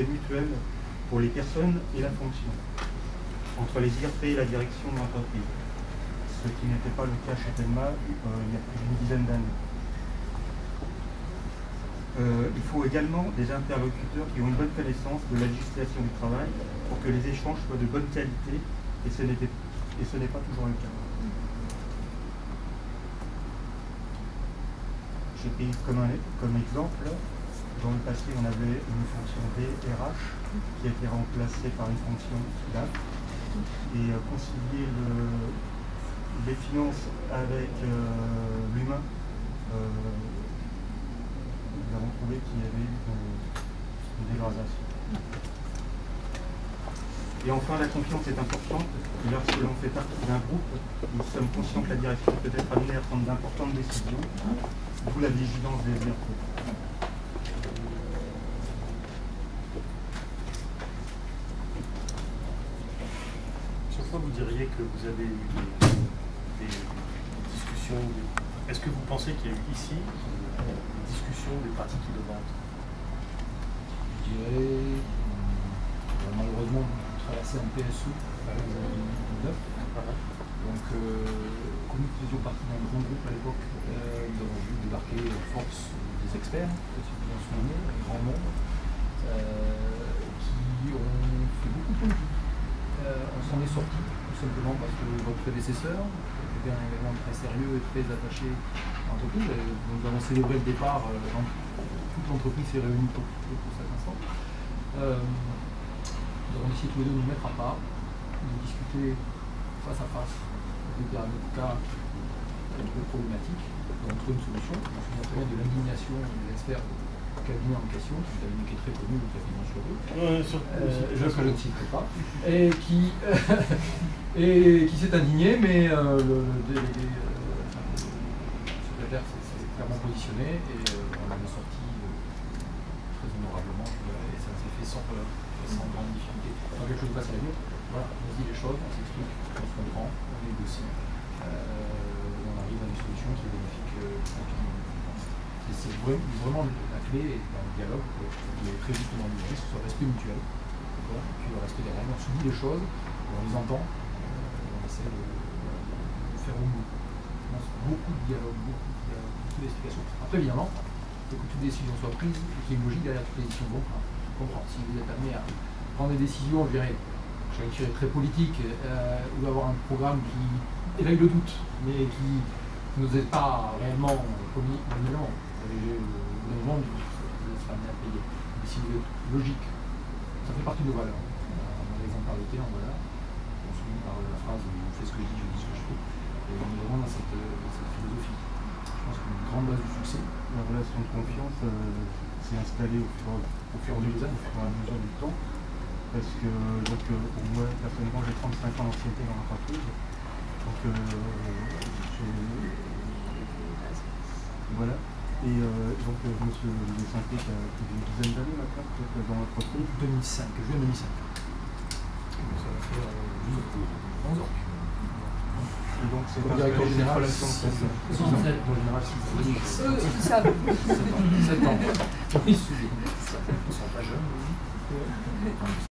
mutuelle pour les personnes et la fonction, entre les IRP et la direction de l'entreprise, ce qui n'était pas le cas chez Telma il y a plus d'une dizaine d'années. Il faut également des interlocuteurs qui ont une bonne connaissance de la législation du travail pour que les échanges soient de bonne qualité, et ce n'est pas toujours le cas. J'ai pris comme exemple, dans le passé on avait une fonction DRH qui a été remplacée par une fonction DAF, et concilier les finances avec l'humain, nous avons trouvé qu'il y avait eu une dégradation. Et enfin, la confiance est importante. Lorsque l'on fait partie d'un groupe, nous sommes conscients que la direction peut être amenée à prendre d'importantes décisions, d'où la vigilance des IRP. Sur quoi vous diriez que vous avez eu des discussions? Est-ce que vous pensez qu'il y a eu ici des discussions des pratiques innovantes? Je dirais, malheureusement, vous traversez un PSE avec les années 2009. Donc, comme nous faisions partie d'un grand groupe à l'époque, nous avons vu débarquer force des experts, que vous en souvenez, un grand nombre, qui ont fait beaucoup de politique. On s'en est sorti, tout simplement parce que votre prédécesseur était un élément très sérieux et très attaché à l'entreprise. Nous avons célébré le départ, toute l'entreprise s'est réunie pour cet instant. Nous avons décidé tous les deux de nous mettre à part, de discuter face à face des derniers cas de problématiques, de trouver une solution. Je me souviens très bien de l'indignation des experts du cabinet en question, qui est un cabinet qui est très connu, le cabinet sur eux, je ne citerai pas, et qui s'est indigné, mais le secrétaire s'est clairement positionné et on en est sorti très honorablement, et ça s'est fait sans grande difficulté. Quand quelque chose passe à la vie, voilà, on se dit les choses, on s'explique, on se comprend, on négocie, on arrive à une solution qui est bénéfique pour tout le monde. C'est vraiment la clé dans le dialogue, vous avez très justement dit, ce soit le respect mutuel, et puis le respect des règles. On se dit les choses, on les entend, on essaie de faire au mieux. Beaucoup de dialogue, beaucoup d'explications. Après, évidemment, il faut que toute décision soit prise et qu'il y ait une logique derrière toutes les décisions. Donc, on comprend. Si vous êtes amené à prendre des décisions, je dirais très politiques, ou avoir un programme qui éveille le doute, mais qui ne nous aide pas réellement commis, évidemment, le monde, vous êtes amené à payer. Mais si vous êtes logique, ça fait partie de nos valeurs. On a l'exemplarité en valeur. On se lit par la phrase je fais ce que je dis ce que je fais. Et on est vraiment dans cette philosophie. Je pense qu'une grande base du succès. La relation de confiance s'est installée au fur et à mesure du temps. Parce que moi, personnellement, j'ai 35 ans d'ancienneté dans l'entreprise. Donc, voilà. Et donc, monsieur Desanté, qui a plus d'une dizaine d'années maintenant, peut-être dans l'entreprise. 2005, juin 2005. Ça va faire 11 ans. Et donc, c'est un directeur général. relation de confiance. Ça 7 ans. Ils sont pas jeunes.